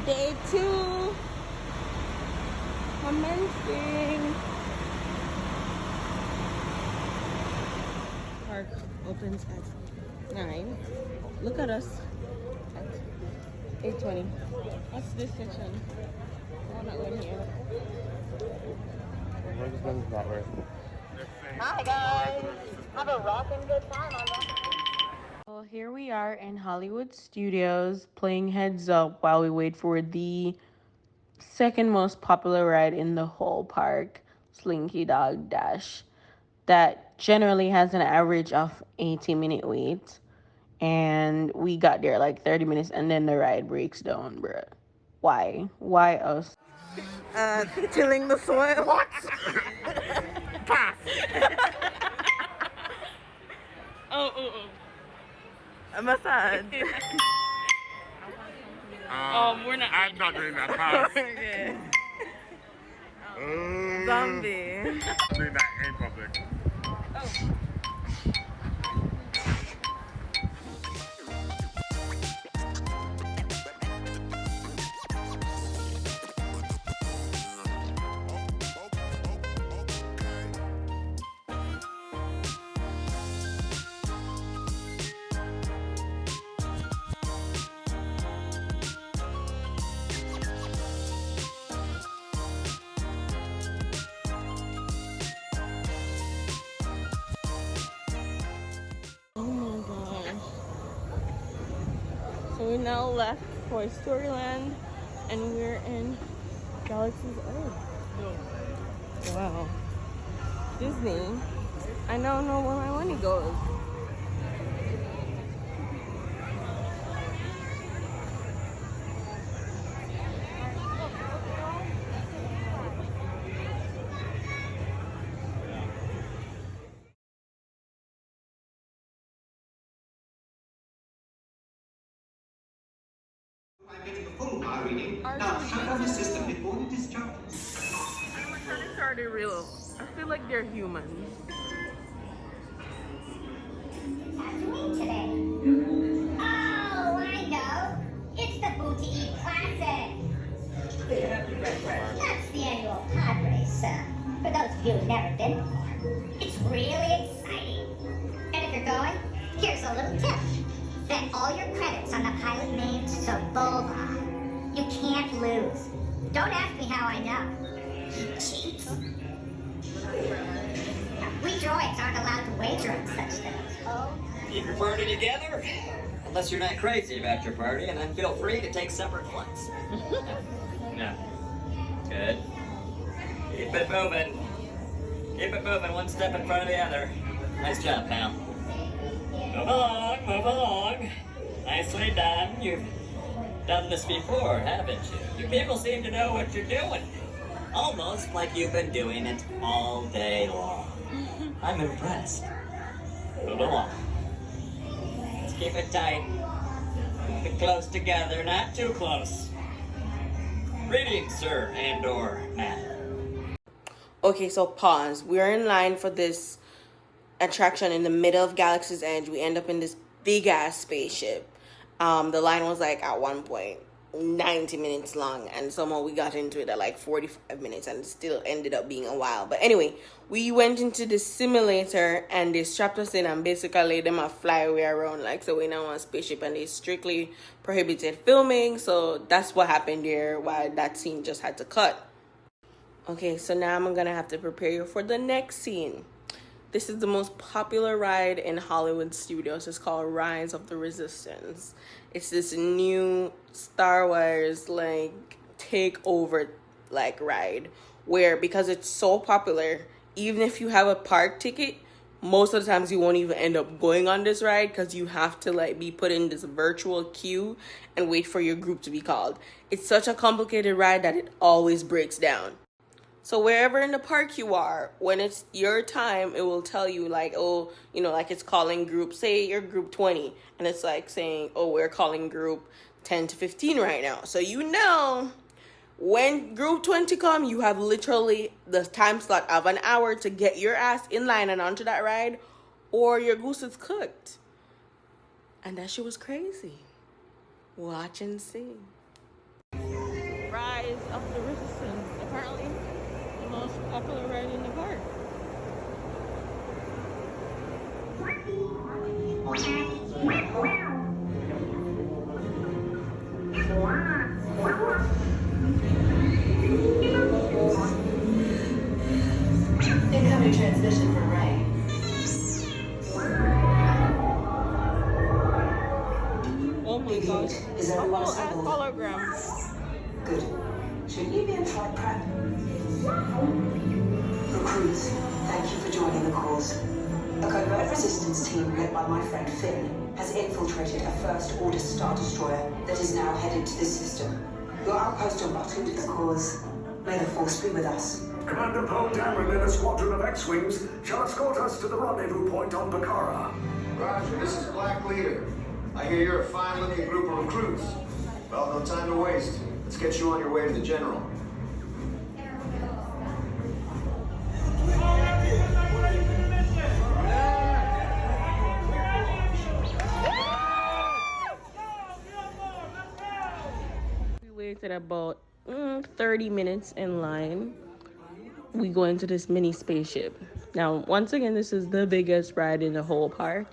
Day 2. Commencing. Park opens at 9. Look at us at 8:20. What's this section? Oh, not going here. Hi guys! Have a rockin' good time on that. Well, here we are in Hollywood Studios playing Heads Up while we wait for the second most popular ride in the whole park, Slinky Dog Dash, that generally has an average of 80-minute wait. And we got there like 30 minutes and then the ride breaks down, bruh. Why? Why us? Tilling the soil. What? Pass. Oh. A massage. We're not. I'm not doing that. Pass. Okay. Zombie. I'm doing that in public. Oh. So we now left for Storyland and we're in Galaxy's Edge. Wow. Disney. I don't know where my money goes. I'm getting a full bar reading. Now turn on the system before it is jumped. Which one are they real? I feel like they're humans. Today. Oh, I know. It's the Booty Eat Classic. That's the annual pod race. For those of you who've never been before, it's really exciting. And if you're going, here's a little tip. Bet all your credits on the pilot named Sebulba. You can't lose. Don't ask me how I know. He cheats. We droids aren't allowed to wager on such things. Oh. Keep your party together, unless you're not crazy about your party, and then feel free to take separate flights. No. Good. Keep it moving. Keep it moving, one step in front of the other. Nice job, pal. Move along, move along. Nicely done. You've done this before, haven't you? You people seem to know what you're doing. Almost like you've been doing it all day long. I'm impressed. Move along. Let's keep it tight. Keep it close together, not too close. Greetings, sir and/or ma'am. Okay, so pause. We're in line for this attraction in the middle of Galaxy's Edge. We end up in this big ass spaceship. The line was like at one point 90 minutes long, and somehow we got into it at like 45 minutes and it still ended up being a while. But anyway, we went into the simulator and they strapped us in and basically let them fly way around like so. We now on a spaceship and they strictly prohibited filming, so that's what happened there, why that scene just had to cut. Okay, so now I'm gonna have to prepare you for the next scene. This is the most popular ride in Hollywood Studios. It's called Rise of the Resistance. It's this new Star Wars like takeover like ride where, because it's so popular, even if you have a park ticket, most of the times you won't even end up going on this ride because you have to like be put in this virtual queue and wait for your group to be called. It's such a complicated ride that it always breaks down. So wherever in the park you are, when it's your time, it will tell you like, oh, you know, like it's calling group, say you're group 20, and it's like saying, oh, we're calling group 10 to 15 right now. So you know, when group 20 come, you have literally the time slot of an hour to get your ass in line and onto that ride, or your goose is cooked. And that shit was crazy. Watch and see. Rise of the Resistance. Apparently, the most popular ride in the park. Incoming transmission from Ray. Oh my gosh. Is everyone Oh, assembled? holograms. Good. Should you be in flight prep? Recruits, thank you for joining the cause. A covert resistance team led by my friend Finn has infiltrated a First Order Star Destroyer that is now headed to this system. Your outpost on Batu to the cause. May the Force be with us. Commander Poe Dameron and a squadron of X-Wings shall escort us to the rendezvous point on Bakara. Roger, this is Black Leader. I hear you're a fine-looking group of recruits. Well, no time to waste. Let's get you on your way to the General. We waited about 30 minutes in line. We go into this mini spaceship. Now, once again, this is the biggest ride in the whole park.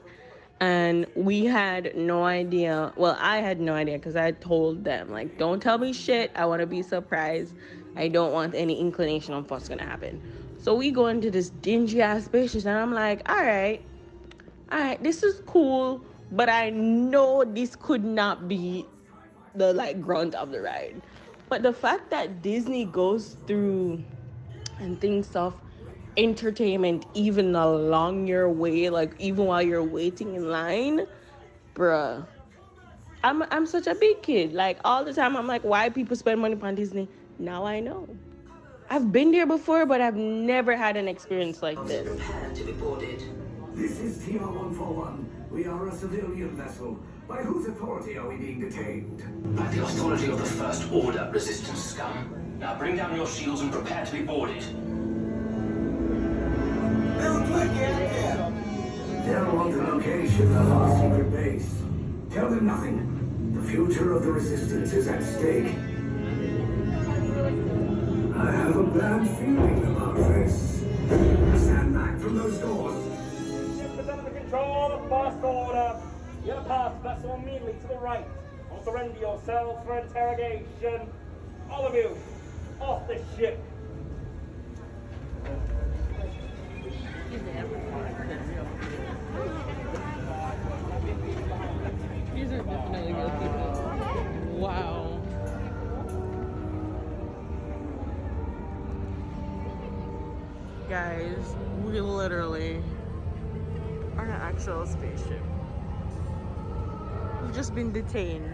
And we had no idea. Well, I had no idea because I told them, like, don't tell me shit. I want to be surprised. I don't want any inclination of what's going to happen. So we go into this dingy ass spaceship and I'm like, all right, this is cool. But I know this could not be the, like, grunt of the ride. But the fact that Disney goes through and thinks of entertainment even along your way, like even while you're waiting in line, bruh. I'm such a big kid. Like all the time I'm like, why people spend money on Disney? Now I know. I've been there before, but I've never had an experience like this. Prepare to be boarded. This is TR-141. We are a civilian vessel. By whose authority are we being detained? By the authority of the First Order resistance scum. Now bring down your shields and prepare to be boarded. They're on the location of our secret base. Tell them nothing. The future of the resistance is at stake. I have a bad feeling about this. Stand back from those doors. Ship is under control of First Order. Your path vessel immediately to the right. Or surrender yourselves for interrogation. All of you, off the ship. These are definitely good people. Wow. Guys, we literally are an actual spaceship. We've just been detained.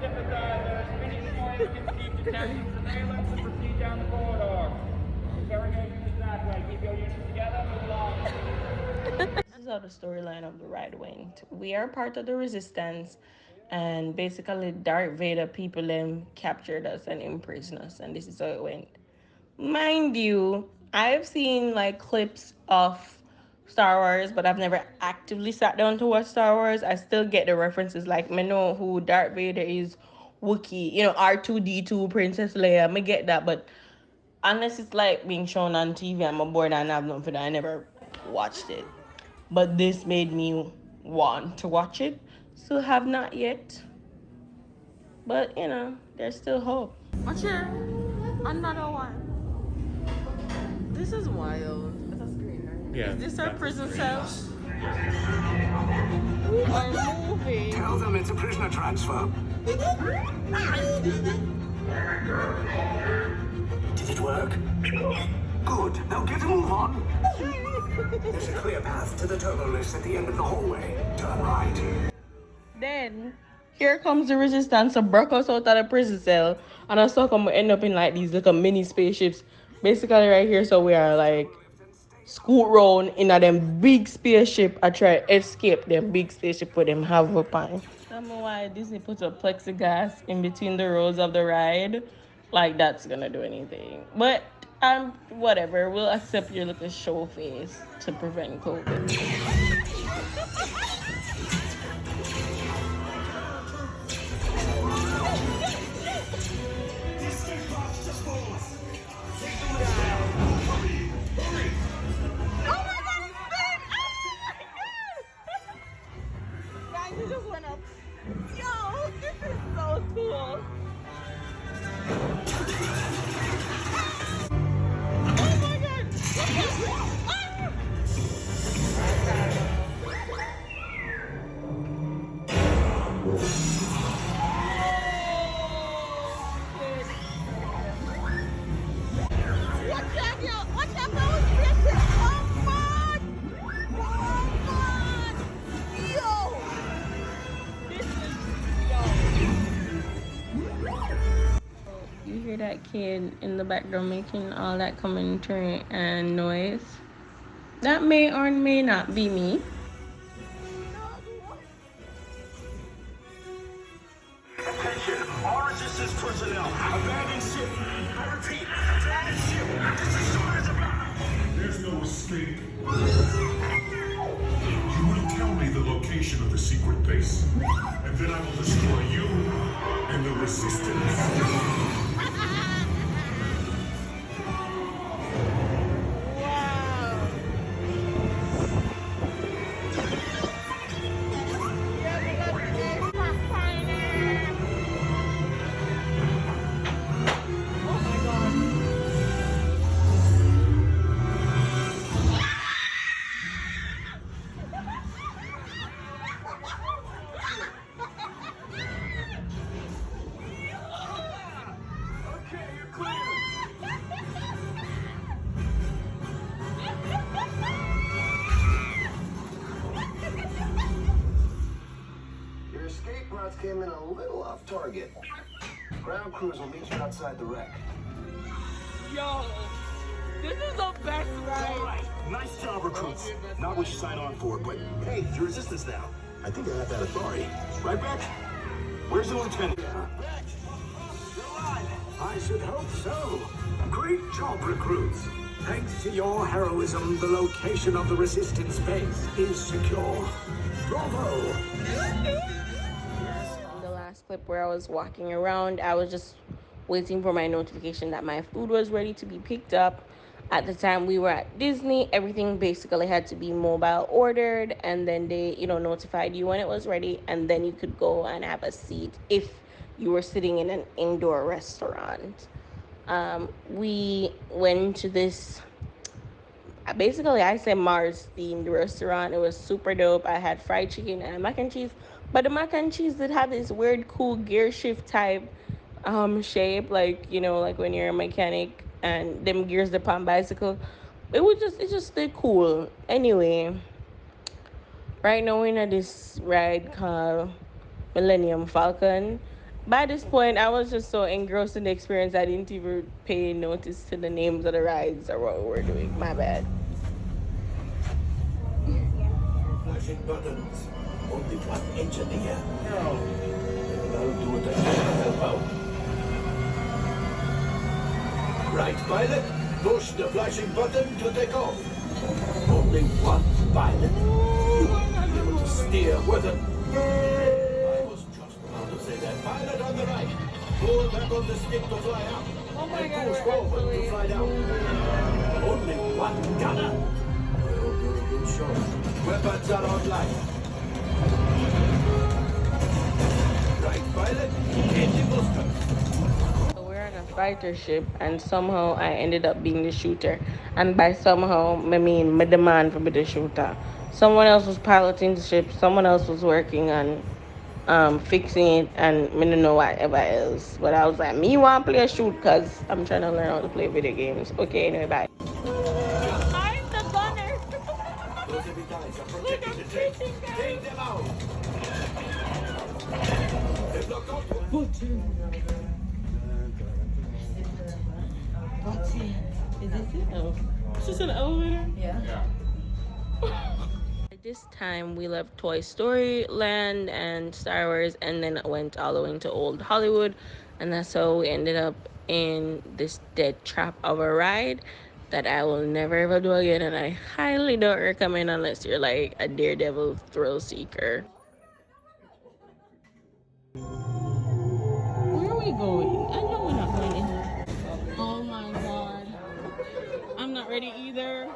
Sympathizers, finish your keep detaching surveillance and proceed down the corridor. Interrogation is that way. Keep your units together, move along. This is how the storyline of the ride went. We are part of the resistance, and basically Darth Vader people them captured us and imprisoned us, and this is how it went. Mind you, I've seen like clips of Star Wars, but I've never actively sat down to watch Star Wars. I still get the references, like me know who Darth Vader is, Wookiee, R2-D2, Princess Leia, me get that, but unless it's like being shown on TV, I'm bored and I have nothing for that. I never watched it. But this made me want to watch it. Still have not yet. But, there's still hope. Watch here. Another one. This is wild. It's a screen, right? Yeah. Is this our prison cell? We are moving. Tell them it's a prisoner transfer. Did it work? Good. Now get a move on. There's a clear path to the turbo lifts at the end of the hallway. Turn right. Then, here comes the resistance to broke us out of the prison cell. And I saw come end up in like these little mini spaceships. Basically right here, so we are like scoot round in a them big spaceship. I try to escape them big spaceship with them have a pan. Tell me why Disney put a plexiglass in between the rows of the ride. Like that's gonna do anything. But whatever, we'll accept your little show face to prevent COVID. This is hear that kid in the background making all that commentary and noise. That may or may not be me. Attention, all resistance personnel. Abandon ship. I repeat, abandon ship. This is short as a There's no escape. You will tell me the location of the secret base, and then I will destroy you and the resistance. Your escape routes came in a little off target. Ground crews will meet you outside the wreck. Yo, this is the best All ride. right, nice job, recruits. Not what you signed on for, but hey, you're resistance now. I think I have that authority. Right, Beck? Where's the lieutenant? Beck, you're alive. I should hope so. Great job, recruits. Thanks to your heroism, the location of the resistance base is secure. Bravo! On the last clip where I was walking around, I was just waiting for my notification that my food was ready to be picked up. At the time we were at Disney, everything basically had to be mobile ordered, and then they, notified you when it was ready, and then you could go and have a seat if you were sitting in an indoor restaurant. We went to this, basically I said Mars themed restaurant. It was super dope. I had fried chicken and mac and cheese, but the mac and cheese did have this weird cool gear shift type shape, like like when you're a mechanic and them gears upon bicycle. It just stayed cool. Anyway, right now we're in this ride called Millennium Falcon. By this point, I was just so engrossed in the experience I didn't even pay notice to the names of the rides or what we were doing. My bad. Flashing buttons. Only one engineer. No. I'll do what I can to help out. Right, pilot. Push the flashing button to take off. Only one pilot. Be able to steer with it. I was just about to say that. Pilot on the right. Pull back on the stick to fly out. Oh my And God, push we're forward to actually fly down. Only one gunner. I hope you're a good shot. Weapons are online. Right, pilot. Engine booster. So we're on a fighter ship, and somehow I ended up being the shooter. And by somehow, I mean my demand for be the shooter. Someone else was piloting the ship. Someone else was working on fixing it, and I don't know whatever else. But I was like, me want to play a shoot because I'm trying to learn how to play video games. Okay, anyway, bye. I'm the gunner. Those heavy guys are protecting the tank. Take them out. They've locked up. What's it? Is this it? Oh, it's just an elevator. Yeah. This time we left Toy Story Land and Star Wars, and then went all the way to Old Hollywood, and that's how we ended up in this dead trap of a ride that I will never ever do again, and I highly don't recommend unless you're like a daredevil thrill seeker. Where are we going? I know we're not going in. Oh my God. I'm not ready either.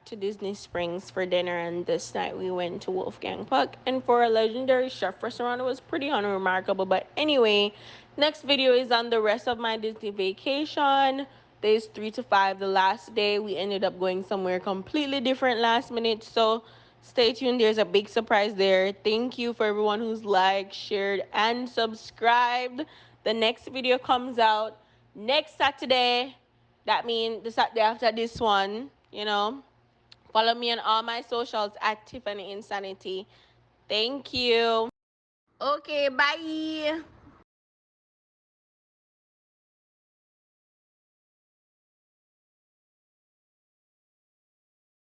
to Disney Springs for dinner, and this night we went to Wolfgang Puck. And for a legendary chef restaurant, it was pretty unremarkable. But anyway, next video is on the rest of my Disney vacation. Days 3 to 5. The last day, we ended up going somewhere completely different last minute. So stay tuned. There's a big surprise there. Thank you for everyone who's liked, shared, and subscribed. The next video comes out next Saturday. That means the Saturday after this one, you know. Follow me on all my socials at Tiffany Insanity. Thank you. Okay, bye.